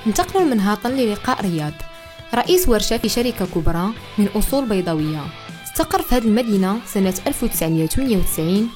انتقلوا المنهاطن للقاء رياض، رئيس ورشة في شركة كبرى من أصول بيضاوية. استقر في هذه المدينة سنة 1998.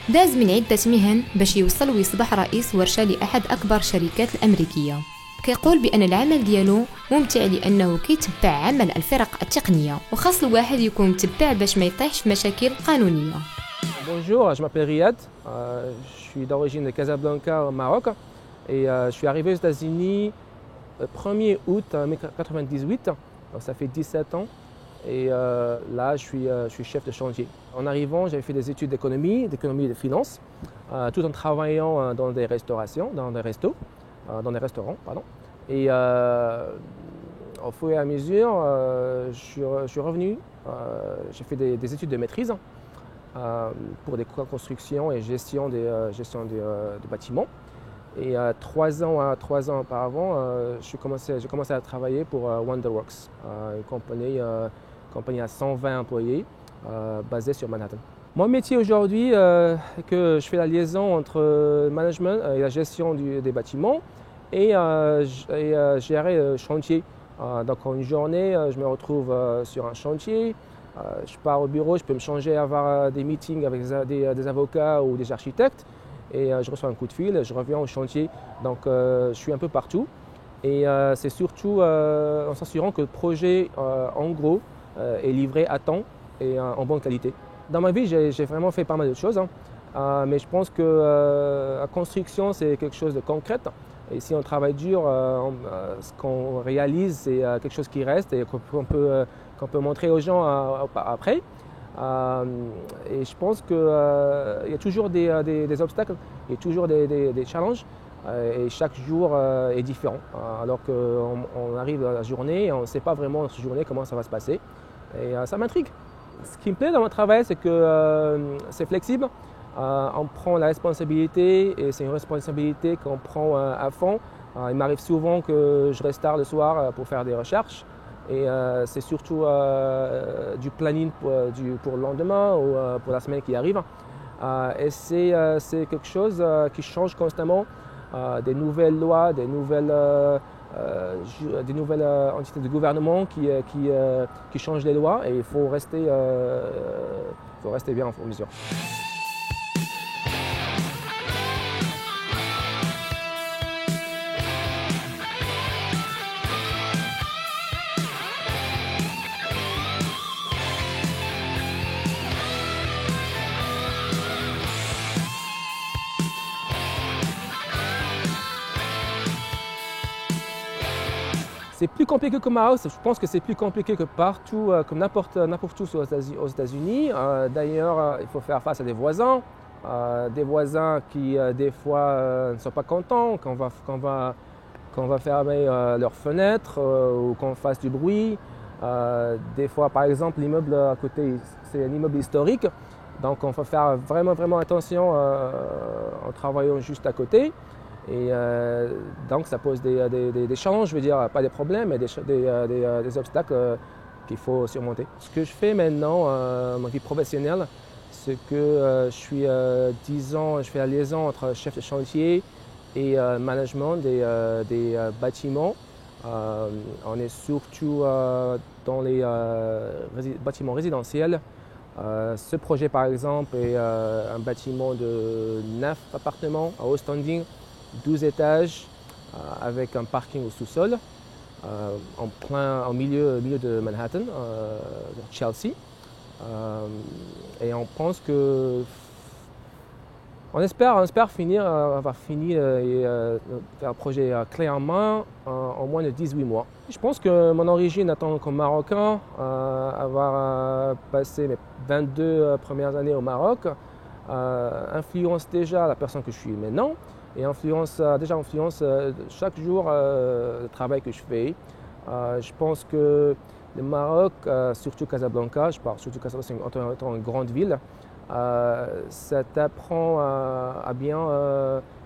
داز من عدة مهن باش يوصل ويصبح رئيس ورشة لأحد أكبر الشركات الأمريكية. كيقول بأن العمل ديالو ممتع لأنه كيتبع عمل الفرق التقنية، وخاص الواحد يكون متبع باش ما يطيحش في مشاكل قانونية. Bonjour, je m'appelle Riyad, je suis d'origine de Casablanca au Maroc et je suis arrivé aux États-Unis le 1er août 1998, donc ça fait 17 ans et là je suis chef de chantier. En arrivant, j'avais fait des études d'économie et de finance, tout en travaillant dans des restaurations, dans des restaurants, pardon. Et au fur et à mesure, je suis revenu, j'ai fait des études de maîtrise pour des constructions et gestion de bâtiments. Et 3 ans auparavant, j'ai commencé à travailler pour Wonderworks, une compagnie à 120 employés basée sur Manhattan. Mon métier aujourd'hui, c'est que je fais la liaison entre le management et la gestion des bâtiments et gérer le chantier. Donc en une journée, je me retrouve sur un chantier. Je pars au bureau, je peux me changer, avoir des meetings avec des avocats ou des architectes et je reçois un coup de fil, je reviens au chantier. Donc je suis un peu partout et c'est surtout en s'assurant que le projet en gros est livré à temps et en bonne qualité. Dans ma vie, j'ai vraiment fait pas mal de choses, mais je pense que la construction c'est quelque chose de concret. Et si on travaille dur, ce qu'on réalise c'est quelque chose qui reste et qu'on peut montrer aux gens après. Et je pense qu'il y a toujours des obstacles, il y a toujours des challenges et chaque jour est différent. Alors qu'on arrive à la journée et on ne sait pas vraiment dans cette journée comment ça va se passer. Et ça m'intrigue. Ce qui me plaît dans mon travail, c'est que c'est flexible. On prend la responsabilité et c'est une responsabilité qu'on prend à fond. Il m'arrive souvent que je reste tard le soir pour faire des recherches. Et c'est surtout du planning pour le lendemain ou pour la semaine qui arrive. Et c'est quelque chose qui change constamment. Des nouvelles lois, des nouvelles entités de gouvernement qui changent les lois et il faut rester bien en mesure. C'est plus compliqué qu'au Maroc, je pense que c'est plus compliqué que partout, comme n'importe où aux États-Unis. D'ailleurs, il faut faire face à des voisins qui des fois ne sont pas contents qu'on va fermer leurs fenêtres ou qu'on fasse du bruit. Des fois, par exemple, l'immeuble à côté, c'est un immeuble historique, donc on faut faire vraiment attention en travaillant juste à côté. Et donc ça pose des challenges, je veux dire, pas des problèmes, mais des obstacles qu'il faut surmonter. Ce que je fais maintenant, ma vie professionnelle, c'est que je fais la liaison entre chef de chantier et management des bâtiments. On est surtout dans les bâtiments résidentiels. Ce projet, par exemple, est un bâtiment de 9 appartements à haut standing, 12 étages avec un parking au sous-sol en milieu de Manhattan, Chelsea. Et on pense que on espère avoir fini et faire un projet clé en main en moins de 18 mois. Je pense que mon origine en tant que Marocain, avoir passé mes 22 premières années au Maroc, influence déjà la personne que je suis maintenant. Et influence chaque jour le travail que je fais. Je pense que le Maroc, surtout Casablanca, je parle surtout Casablanca, c'est une grande ville, ça t'apprend à bien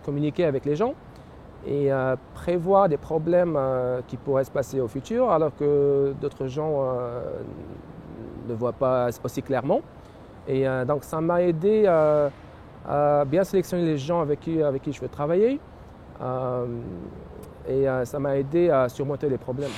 communiquer avec les gens et prévoir des problèmes qui pourraient se passer au futur alors que d'autres gens ne voient pas aussi clairement. Et donc ça m'a aidé à bien sélectionner les gens avec qui je veux travailler et ça m'a aidé à surmonter les problèmes.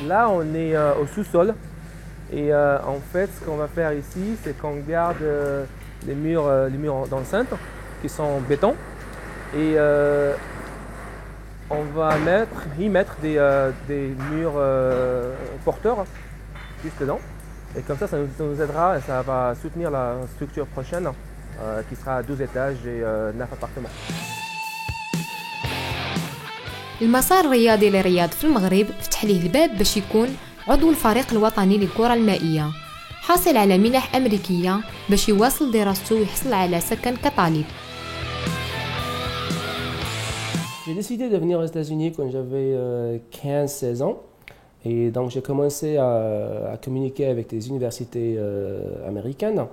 Là, on est au sous-sol et en fait, ce qu'on va faire ici, c'est qu'on garde les murs d'enceinte qui sont en béton et on va y mettre des murs porteurs juste dedans. Et comme ça nous aidera et ça va soutenir la structure prochaine qui sera à 12 étages et 9 appartements. المسار الرياضي لرياض في المغرب فتح ليه الباب باش يكون عضو الفريق الوطني للكرة المائية، حاصل على منح أمريكية باش يواصل دراسته ويحصل على سكن كطالب. J'ai décidé de venir aux États-Unis quand j'avais 15-16 ans et donc j'ai commencé à communiquer avec des universités américaines.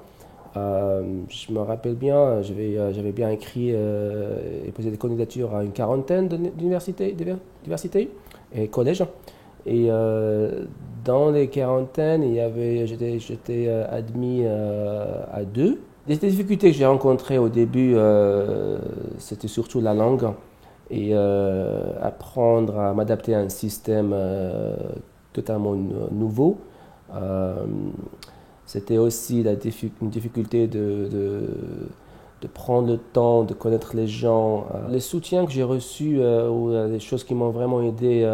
Je me rappelle bien, j'avais bien écrit et posé des candidatures à une quarantaine d'universités et collèges. Et dans les quarantaines, j'étais admis à 2. Les difficultés que j'ai rencontrées au début, c'était surtout la langue et apprendre à m'adapter à un système totalement nouveau. C'était aussi une difficulté de prendre le temps, de connaître les gens. Les soutiens que j'ai reçus, ou les choses qui m'ont vraiment aidé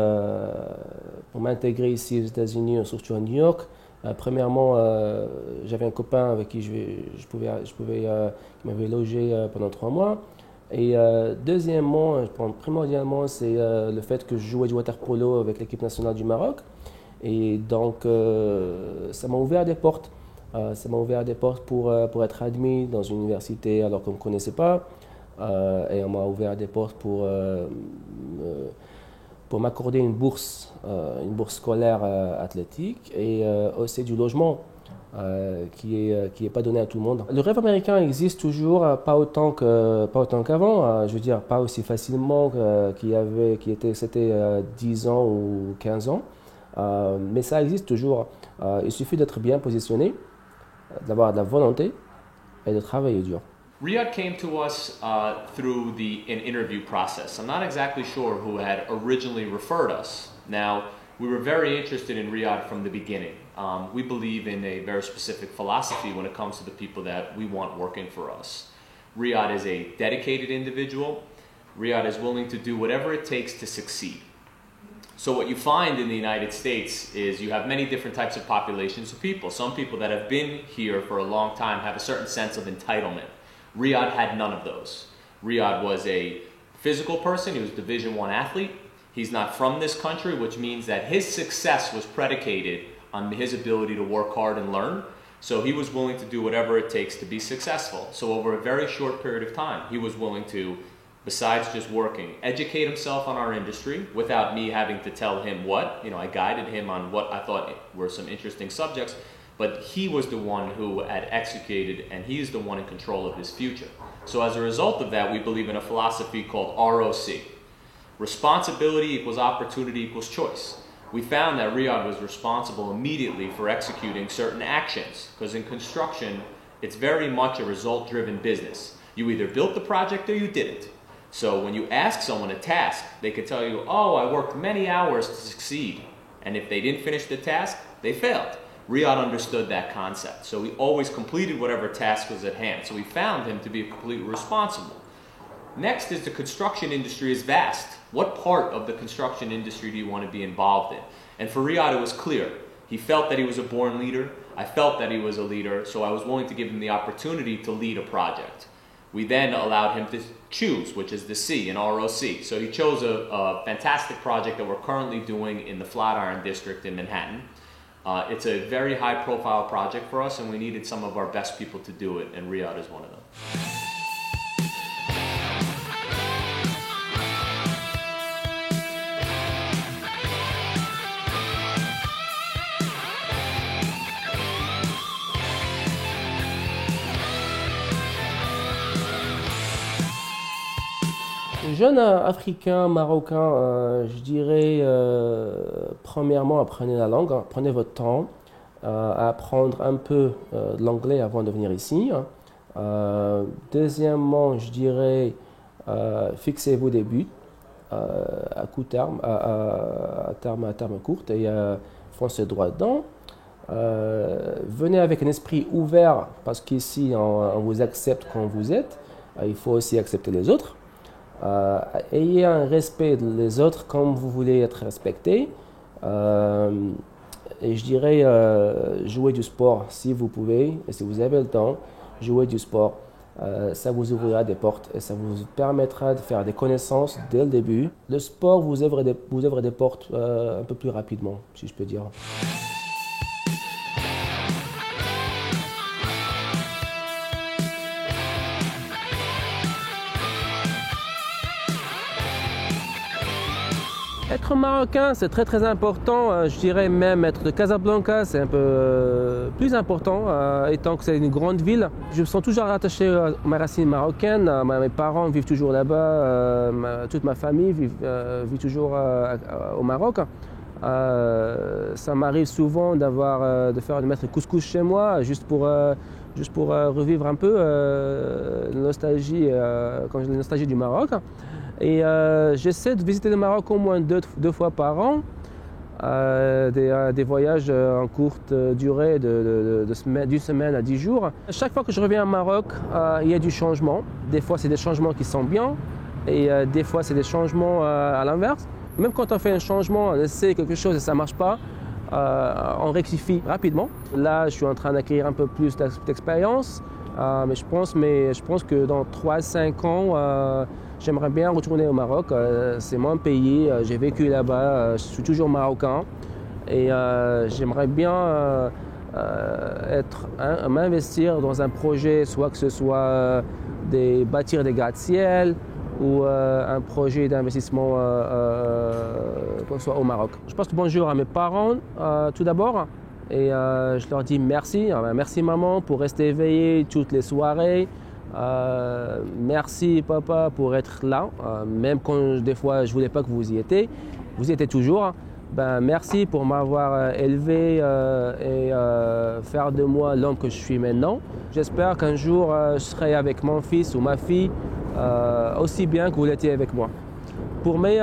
pour m'intégrer ici aux États-Unis, surtout à New York. Premièrement, j'avais un copain avec qui qui m'avait logé pendant 3 mois. Et deuxièmement, primordialement, c'est le fait que je jouais du water polo avec l'équipe nationale du Maroc. Et donc, ça m'a ouvert des portes. Ça m'a ouvert des portes pour être admis dans une université alors qu'on ne me connaissait pas. Et on m'a ouvert des portes pour m'accorder une bourse scolaire athlétique et aussi du logement qui est pas donné à tout le monde. Le rêve américain existe toujours, pas autant qu'avant. Je veux dire, pas aussi facilement c'était 10 ans ou 15 ans. Mais ça existe toujours. Il suffit d'être bien positionné, d'avoir de la volonté et de travailler dur. Riyad came to us through an interview process. I'm not exactly sure who had originally referred us. Now, we were very interested in Riyad from the beginning. We believe in a very specific philosophy when it comes to the people that we want working for us. Riyad is a dedicated individual. Riyad is willing to do whatever it takes to succeed. So what you find in the United States is you have many different types of populations of people. Some people that have been here for a long time have a certain sense of entitlement. Riyad had none of those. Riyad was a physical person. He was a Division I athlete. He's not from this country, which means that his success was predicated on his ability to work hard and learn. So he was willing to do whatever it takes to be successful. So over a very short period of time, he was willing to, besides just working, educate himself on our industry without me having to tell him what. I guided him on what I thought were some interesting subjects, but he was the one who had executed, and he's the one in control of his future. So as a result of that, we believe in a philosophy called ROC. Responsibility equals opportunity equals choice. We found that Riyad was responsible immediately for executing certain actions, because in construction, it's very much a result-driven business. You either built the project or you didn't. So when you ask someone a task, they could tell you, oh, I worked many hours to succeed. And if they didn't finish the task, they failed. Riyad understood that concept. So he always completed whatever task was at hand. So we found him to be completely responsible. Next is the construction industry is vast. What part of the construction industry do you want to be involved in? And for Riyad, it was clear. He felt that he was a born leader. I felt that he was a leader, so I was willing to give him the opportunity to lead a project. We then allowed him to choose, which is the C in ROC. So he chose a fantastic project that we're currently doing in the Flatiron District in Manhattan. It's a very high-profile project for us, and we needed some of our best people to do it, and Riyad is one of them. Jeunes africains, marocains, je dirais, premièrement, apprenez la langue, hein, prenez votre temps à apprendre un peu l'anglais avant de venir ici. Deuxièmement, je dirais, fixez-vous des buts à court terme, à terme court et foncez droit dedans. Venez avec un esprit ouvert parce qu'ici, on vous accepte comme vous êtes. Il faut aussi accepter les autres. Ayez un respect des autres comme vous voulez être respecté. Et je dirais, jouez du sport si vous pouvez et si vous avez le temps, jouez du sport. Ça vous ouvrira des portes et ça vous permettra de faire des connaissances dès le début. Le sport vous ouvre des portes un peu plus rapidement, si je peux dire. Être marocain, c'est très très important. Je dirais même être de Casablanca, c'est un peu plus important, étant que c'est une grande ville. Je me sens toujours attaché à mes racines marocaines. Mes parents vivent toujours là-bas, toute ma famille vit toujours au Maroc. Ça m'arrive souvent de mettre le couscous chez moi, juste pour revivre un peu la nostalgie du Maroc. Et j'essaie de visiter le Maroc au moins deux fois par an, des voyages en courte durée d'une semaine à 10 jours. Chaque fois que je reviens au Maroc, il y a du changement. Des fois, c'est des changements qui sont bien et des fois, c'est des changements à l'inverse. Même quand on fait un changement, on essaie quelque chose et ça ne marche pas, on rectifie rapidement. Là, je suis en train d'acquérir un peu plus d'expérience, mais je pense que dans 3-5 ans, j'aimerais bien retourner au Maroc. C'est mon pays, j'ai vécu là-bas, je suis toujours marocain et j'aimerais bien m'investir dans un projet, soit que ce soit bâtir des gratte-ciel ou un projet d'investissement soit au Maroc. Je passe le bonjour à mes parents tout d'abord et je leur dis merci. Merci maman pour rester éveillée toutes les soirées. Merci papa pour être là, même quand des fois je ne voulais pas que vous y étiez toujours. Merci pour m'avoir élevé et faire de moi l'homme que je suis maintenant. J'espère qu'un jour je serai avec mon fils ou ma fille aussi bien que vous l'étiez avec moi. Pour mes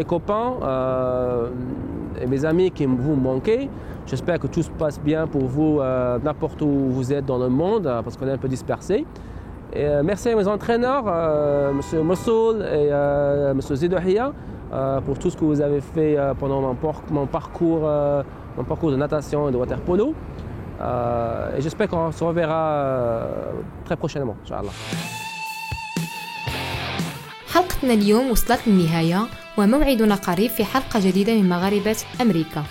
copains et mes amis qui vous manquent, j'espère que tout se passe bien pour vous n'importe où vous êtes dans le monde parce qu'on est un peu dispersés. Et merci à mes entraîneurs, M. Mossoul et M. Zidouhia, pour tout ce que vous avez fait pendant mon parcours de natation et de water polo. Et j'espère qu'on se reverra très prochainement, Inch'Allah. حلقتنا اليوم وصلت للنهاية وموعدنا قريب في حلقة جديدة من مغاربة أمريكا.